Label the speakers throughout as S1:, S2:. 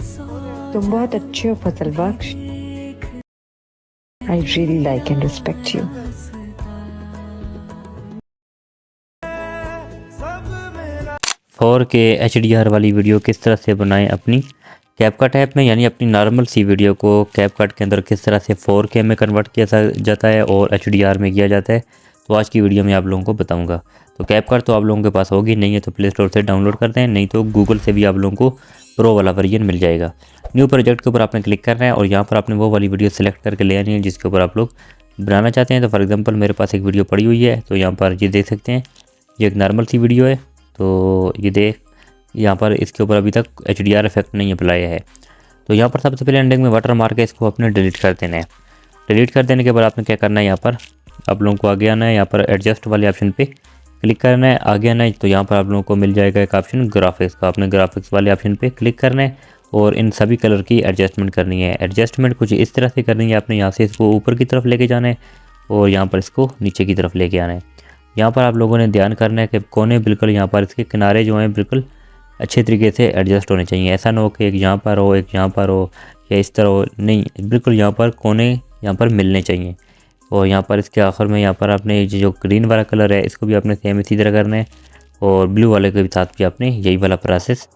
S1: तुम बहुत अच्छे हो Fasal Bakhsh. I really like and respect you.
S2: 4K HDR वाली वीडियो किस तरह से बनाएं अपनी कैपकट ऐप में, यानी अपनी नॉर्मल सी वीडियो को कैपकट के अंदर किस तरह से 4K में कन्वर्ट किया जाता है और HDR में किया जाता है, तो आज की वीडियो में आप लोगों को बताऊंगा। तो कैपकट तो आप लोगों के पास होगी, नहीं है तो प्ले स्टोर से डाउनलोड करते हैं, नहीं तो गूगल से भी आप लोगों को प्रो वाला वर्जन मिल जाएगा। न्यू प्रोजेक्ट के ऊपर आपने क्लिक करना है और यहाँ पर आपने वो वाली वीडियो सेलेक्ट करके ले आनी है जिसके ऊपर आप लोग बनाना चाहते हैं। तो फॉर एग्जांपल मेरे पास एक वीडियो पड़ी हुई है, तो यहाँ पर ये देख सकते हैं, ये एक नॉर्मल सी वीडियो है। तो ये देख, यहाँ पर इसके ऊपर अभी तक HDR इफेक्ट नहीं अप्लाई है। तो यहाँ पर सबसे पहले एंडिंग में वाटर मार के इसको अपने डिलीट कर देना है। डिलीट कर देने के बाद आपने क्या करना है, यहाँ पर आप लोगों को आगे आना है, यहाँ पर एडजस्ट वाले ऑप्शन पे क्लिक करना है। आगे आना है तो यहाँ पर आप लोगों को मिल जाएगा एक ऑप्शन ग्राफिक्स का, आपने ग्राफिक्स वाले ऑप्शन पे क्लिक करना है और इन सभी कलर की एडजस्टमेंट करनी है। एडजस्टमेंट कुछ इस तरह से करनी है, आपने यहाँ से इसको ऊपर की तरफ लेके जाना है और यहाँ पर इसको नीचे की तरफ लेके आना है। यहाँ पर आप लोगों ने ध्यान करना है कि कोने बिल्कुल यहाँ पर इसके किनारे जो हैं बिल्कुल अच्छे तरीके से एडजस्ट होने चाहिए। ऐसा ना हो कि एक यहाँ पर हो एक यहाँ पर हो या इस तरह हो, नहीं, बिल्कुल यहाँ पर कोने यहाँ पर मिलने चाहिए। और यहाँ पर इसके आखिर में यहाँ पर आपने जो ग्रीन वाला कलर है इसको भी आपने सेम इसी तरह करना है और ब्लू वाले के साथ भी आपने यही वाला प्रोसेस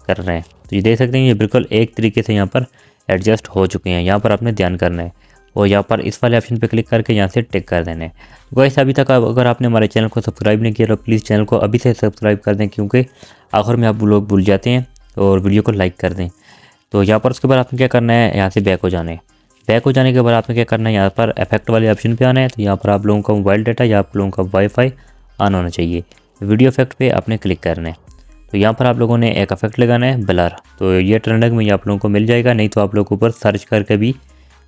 S2: करना है। तो ये देख सकते हैं ये बिल्कुल एक तरीके से यहाँ पर एडजस्ट हो चुके हैं। यहाँ पर आपने ध्यान करना है और यहाँ पर इस वाले ऑप्शन पे क्लिक करके यहाँ से टिक कर देना है। तो गाइस अभी तक अगर आपने हमारे चैनल को सब्सक्राइब नहीं किया तो प्लीज़ चैनल को अभी से सब्सक्राइब कर दें, क्योंकि आखिर में आप लोग भूल जाते हैं, और वीडियो को लाइक कर दें। तो यहाँ पर उसके बाद आपने क्या करना है, यहाँ से बैक हो जाना है। बैक हो जाने के बाद आपने क्या करना है, यहाँ पर इफेक्ट वाले ऑप्शन पर आना है। तो यहाँ पर आप लोगों का मोबाइल डाटा या आप लोगों का वाईफाई ऑन होना चाहिए। वीडियो इफेक्ट पर आपने क्लिक करना है। तो यहाँ पर आप लोगों ने एक इफेक्ट लगाना है ब्लर। तो ये ट्रेंडिंग में आप लोगों को मिल जाएगा, नहीं तो आप लोग ऊपर सर्च करके भी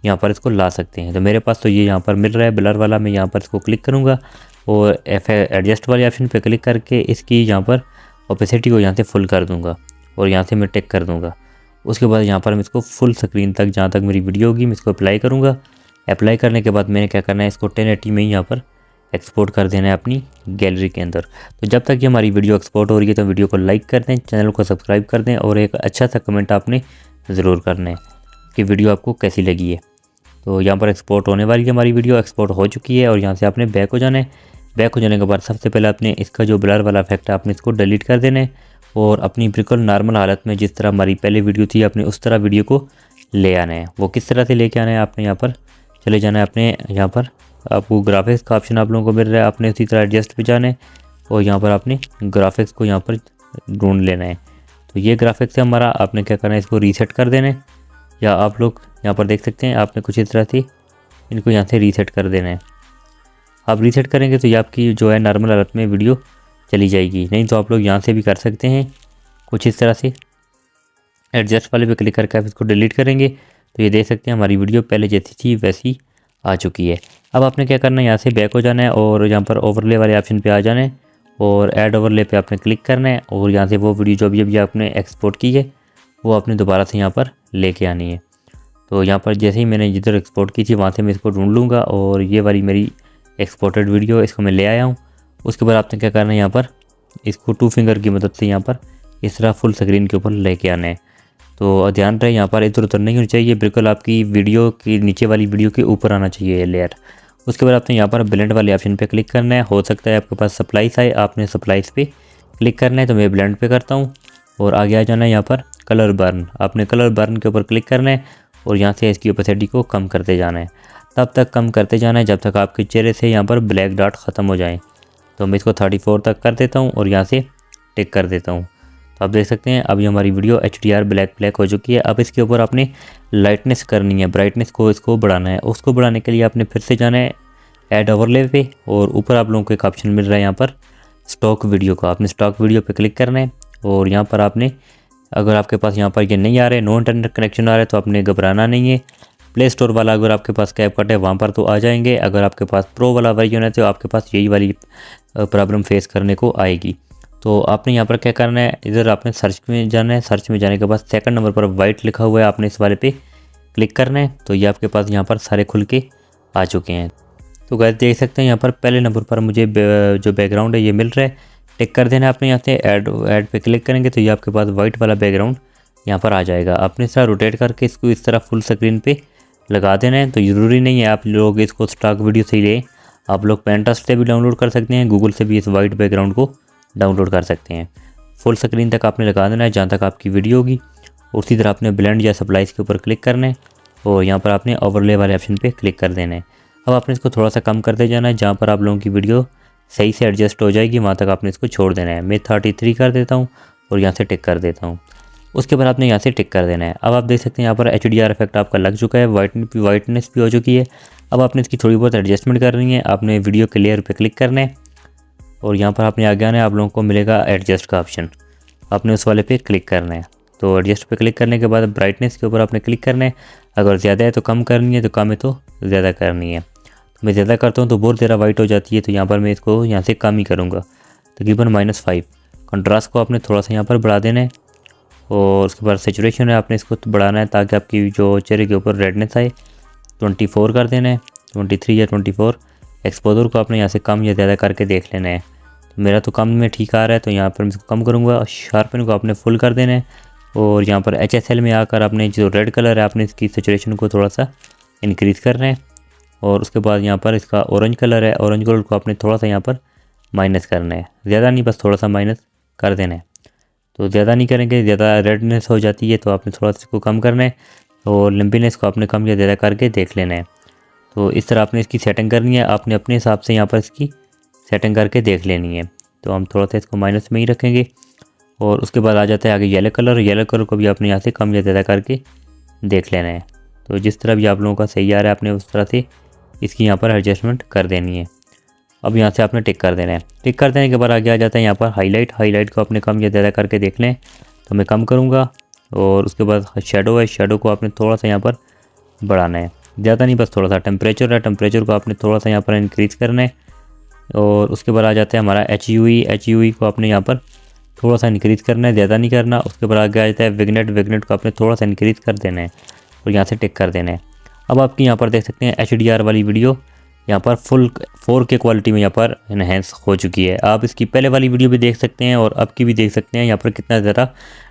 S2: यहाँ पर इसको ला सकते हैं। तो मेरे पास तो ये यहाँ पर मिल रहा है ब्लर वाला। मैं यहाँ पर इसको क्लिक करूँगा और एडजस्ट वाले ऑप्शन पे क्लिक करके इसकी यहाँ पर ओपेसिटी को यहाँ से फुल कर दूँगा और यहाँ से मैं टिक कर दूँगा। उसके बाद यहाँ पर मैं इसको फुल स्क्रीन तक, जहाँ तक मेरी वीडियो होगी, मैं इसको अप्लाई करूँगा। अप्लाई करने के बाद मैंने क्या करना है, इसको 1080 में ही यहाँ पर एक्सपोर्ट कर देना है अपनी गैलरी के अंदर। तो जब तक ये हमारी वीडियो एक्सपोर्ट हो रही है तो वीडियो को लाइक कर दें, चैनल को सब्सक्राइब कर दें और एक अच्छा सा कमेंट आपने ज़रूर करना है कि वीडियो आपको कैसी लगी है। तो यहाँ पर एक्सपोर्ट होने वाली है, हमारी वीडियो एक्सपोर्ट हो चुकी है और यहाँ से आपने बैक हो जाना है। बैक हो जाने के बाद सबसे पहले आपने इसका जो ब्लर वाला इफेक्ट है आपने इसको डिलीट कर देना है और अपनी बिल्कुल नॉर्मल हालत में जिस तरह हमारी पहले वीडियो थी अपने उस तरह वीडियो को ले आना है। वो किस तरह से लेके आना है, आपने यहाँ पर चले जाना है। आपने यहाँ पर आपको ग्राफिक्स का ऑप्शन आप लोगों को मिल रहा है, आपने उसी तरह एडजस्ट पे जाना है और यहाँ पर आपने ग्राफिक्स को यहाँ पर ढूंढ लेना है। तो ये ग्राफिक्स है हमारा, आपने क्या करना है, इसको रीसेट कर देना है। या आप लोग यहाँ पर देख सकते हैं आपने कुछ इस तरह से इनको यहाँ से रीसेट कर देना है। आप रीसेट करेंगे तो ये आपकी जो है नॉर्मल हालत में वीडियो चली जाएगी, नहीं तो आप लोग यहाँ से भी कर सकते हैं कुछ इस तरह से। एडजस्ट वाले पे क्लिक करके आप इसको डिलीट करेंगे तो ये देख सकते हैं हमारी वीडियो पहले जैसी थी वैसी आ चुकी है। अब आपने क्या करना है, यहाँ से बैक हो जाना है और यहाँ पर ओवरले वाले ऑप्शन पे आ जाना है और ऐड ओवरले पे आपने क्लिक करना है और यहाँ से वो वीडियो जो अभी आपने एक्सपोर्ट की है वो आपने दोबारा से यहाँ पर लेके आनी है। तो यहाँ पर जैसे ही मैंने जिधर एक्सपोर्ट की थी वहाँ से मैं इसको ढूंढ लूँगा और ये वाली मेरी एक्सपोर्टेड वीडियो इसको मैं ले आया हूँ। उसके बाद आपने क्या करना है, यहाँ पर इसको 2 फिंगर की मदद से यहाँ पर इस तरह फुल स्क्रीन के ऊपर लेके आना है। तो ध्यान रहे यहाँ पर इधर उधर नहीं होनी चाहिए, बिल्कुल आपकी वीडियो की नीचे वाली वीडियो के ऊपर आना चाहिए ये लेयर। उसके बाद आपने यहाँ पर ब्लेंड वाले ऑप्शन पे क्लिक करना है। हो सकता है आपके पास सप्लाइस आए, आपने सप्लाइस पे क्लिक करना है। तो मैं ब्लेंड पे करता हूँ और आगे आ जाना है यहाँ पर कलर बर्न। आपने कलर बर्न के ऊपर क्लिक करना है और यहाँ से इसकी ओपेसिटी को कम करते जाना है। तब तक कम करते जाना है जब तक आपके चेहरे से यहाँ पर ब्लैक डॉट ख़त्म हो जाए। तो मैं इसको 34 तक कर देता हूँ और यहाँ से टिक कर देता हूँ। तो आप देख सकते हैं अभी हमारी वीडियो HDR ब्लैक हो चुकी है। अब इसके ऊपर आपने लाइटनेस करनी है, ब्राइटनेस को इसको बढ़ाना है। उसको बढ़ाने के लिए आपने फिर से जाना है ऐड ओवरले पे और ऊपर आप लोगों को एक ऑप्शन मिल रहा है यहाँ पर स्टॉक वीडियो का। आपने स्टॉक वीडियो पे क्लिक करना है और यहाँ पर आपने, अगर आपके पास यहाँ पर ये नहीं आ रहे, नो इंटरनेट कनेक्शन आ रहा है, तो आपने घबराना नहीं है। प्ले स्टोर वाला अगर आपके पास कैपकट है वहाँ पर तो आ जाएंगे। अगर आपके पास प्रो वाला वर्जन है तो आपके पास यही वाली प्रॉब्लम फेस करने को आएगी। तो आपने यहाँ पर क्या करना है, इधर आपने सर्च में जाना है। सर्च में जाने के बाद सेकंड नंबर पर वाइट लिखा हुआ है, आपने इस वाले पे क्लिक करना है। तो ये आपके पास यहाँ पर सारे खुल के आ चुके हैं। तो गाइस देख सकते हैं यहाँ पर पहले नंबर पर मुझे जो बैकग्राउंड है ये मिल रहा है, टिक कर देना है आपने। यहाँ से ऐड पे क्लिक करेंगे तो ये आपके पास वाइट वाला बैकग्राउंड यहाँ पर आ जाएगा। आपने इस तरह रोटेट करके इसको इस तरह फुल स्क्रीन पे लगा देना है। तो ज़रूरी नहीं है आप लोग इसको स्टॉक वीडियो से ही लें, आप लोग Pinterest से भी डाउनलोड कर सकते हैं, गूगल से भी इस वाइट बैकग्राउंड को डाउनलोड कर सकते हैं। फुल स्क्रीन तक आपने लगा देना है जहाँ तक आपकी वीडियो होगी। उसी तरह आपने ब्लेंड या सप्लाइज के ऊपर क्लिक करना है और यहाँ पर आपने ओवरले वाले ऑप्शन पे क्लिक कर देना है। अब आपने इसको थोड़ा सा कम करते जाना है, जहाँ पर आप लोगों की वीडियो सही से एडजस्ट हो जाएगी वहाँ तक आपने इसको छोड़ देना है। मैं 33 कर देता हूँ और यहाँ से टिक कर देता हूँ। उसके बाद आपने यहाँ से टिक कर देना है। अब आप देख सकते हैं यहाँ पर HDR इफेक्ट आपका लग चुका है, वाइटनेस भी हो चुकी है। अब आपने इसकी थोड़ी बहुत एडजस्टमेंट करनी है। आपने वीडियो के लेयर पे क्लिक करना है और यहाँ पर आपने आगे आना है, आप लोगों को मिलेगा एडजस्ट का ऑप्शन, आपने उस वाले पे क्लिक करना है। तो एडजस्ट पे क्लिक करने के बाद ब्राइटनेस के ऊपर आपने क्लिक करना है। अगर ज़्यादा है तो कम करनी है, तो कम है तो ज़्यादा करनी है। तो मैं ज़्यादा करता हूँ तो बहुत ज़्यादा वाइट हो जाती है, तो यहाँ पर मैं इसको यहाँ से कम ही करूँगा, तकरीबन -5। कंट्रास्ट को आपने थोड़ा सा यहाँ पर बढ़ा देना है और उसके बाद सैचुरेशन है आपने इसको बढ़ाना है ताकि आपकी जो चेहरे के ऊपर रेडनेस आए। 24 कर देना है, 23 या 24। एक्सपोजर को आपने यहाँ से कम या ज़्यादा करके देख लेना है। तो मेरा तो कम में ठीक आ रहा है, तो यहाँ पर मैं इसको कम करूँगा। शार्पन को आपने फुल कर देना है और यहाँ पर HSL में आकर आपने जो रेड कलर है आपने इसकी सैचुरेशन को थोड़ा सा इंक्रीज़ करना है और उसके बाद यहाँ पर इसका ऑरेंज कलर है, ऑरेंज कलर को आपने थोड़ा सा यहाँ पर माइनस करना है, ज़्यादा नहीं, बस थोड़ा सा माइनस कर देना है। तो ज़्यादा नहीं करेंगे, ज़्यादा रेडनेस हो जाती है, तो आपने थोड़ा सा इसको कम करना है और लंबीनेस को आपने कम या ज़्यादा करके देख लेना है। तो इस तरह आपने इसकी सेटिंग करनी है, आपने अपने हिसाब से यहाँ पर इसकी सेटिंग करके देख लेनी है। तो हम थोड़ा सा इसको माइनस में ही रखेंगे और उसके बाद आ जाता है आगे येलो कलर को भी आपने यहाँ से कम या ज़्यादा करके देख लेना है। तो जिस तरह भी आप लोगों का सही आ रहा है आपने उस तरह से इसकी यहाँ पर एडजस्टमेंट कर देनी है। अब यहाँ से आपने टिक कर देना है। टिक कर देने के बाद आगे आ जाता है यहाँ पर हाईलाइट को आपने कम या ज़्यादा करके देख लें, तो मैं कम करूँगा। और उसके बाद शेडो है, शेडो को आपने थोड़ा सा यहाँ पर बढ़ाना है, ज़्यादा नहीं, बस थोड़ा सा। टेम्परेचर है, टेम्परेचर को आपने थोड़ा सा यहाँ पर इंक्रीज़ करना है। और उसके बाद आ जाता है हमारा HUE को आपने यहाँ पर थोड़ा सा इंक्रीज़ करना है, ज़्यादा नहीं करना। उसके बाद आगे आ जाता है विगनेट को आपने थोड़ा सा इंक्रीज़ कर देना है और यहाँ से टिक कर देना है। अब आपकी यहाँ पर देख सकते हैं HDR वाली वीडियो यहाँ पर फुल 4K क्वालिटी में यहाँ पर इन्हेंस हो चुकी है। आप इसकी पहले वाली वीडियो भी देख सकते हैं और अब की भी देख सकते हैं, यहाँ पर कितना ज़्यादा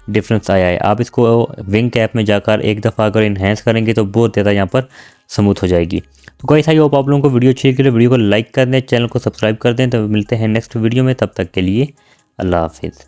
S2: डिफरेंस आया है। आप इसको विंग ऐप में जाकर एक दफ़ा अगर इन्हेंस करेंगे तो बहुत ज़्यादा यहाँ पर स्मूथ हो जाएगी। तो गाइस, आई होप आप लोगों को वीडियो अच्छी लगी, वीडियो को लाइक कर दें, चैनल को सब्सक्राइब कर दें। तो मिलते हैं नेक्स्ट वीडियो में, तब तक के लिए अल्लाह हाफिज़।